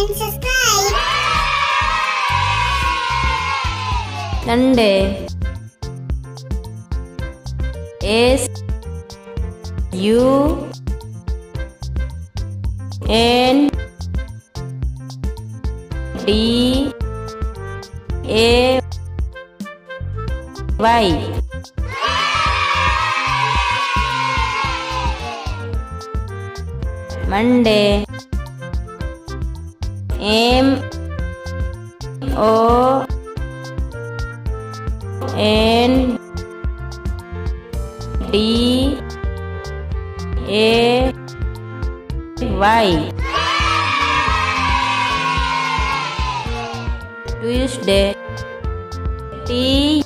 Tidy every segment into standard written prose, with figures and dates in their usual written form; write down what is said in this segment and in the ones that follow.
and subscribe. Sunday. S U N D A Y. Monday. M O N D A Y. Tuesday. T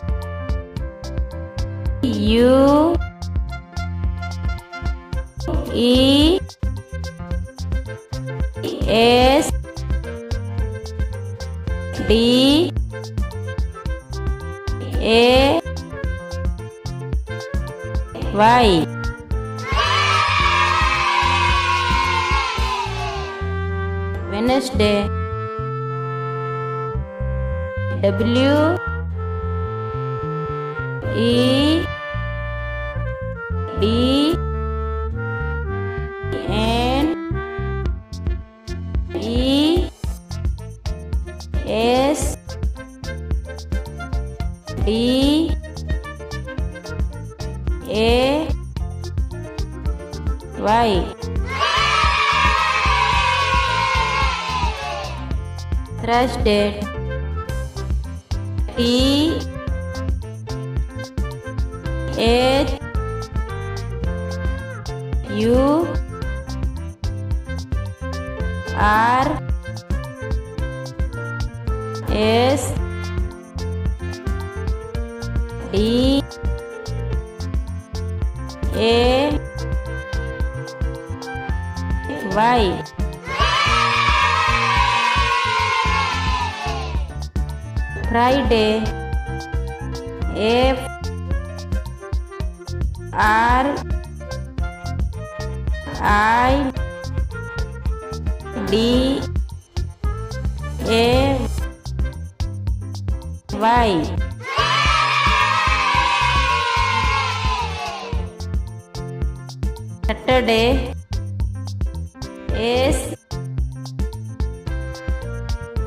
U E S D A Y. Wednesday. W E D N E S D A Y. Thursday. T H U R S D A Y. Friday. F R I D A Y. Saturday. S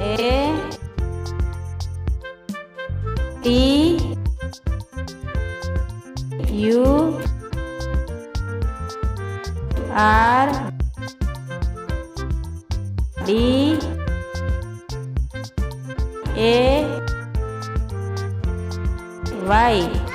A T U R D A Y.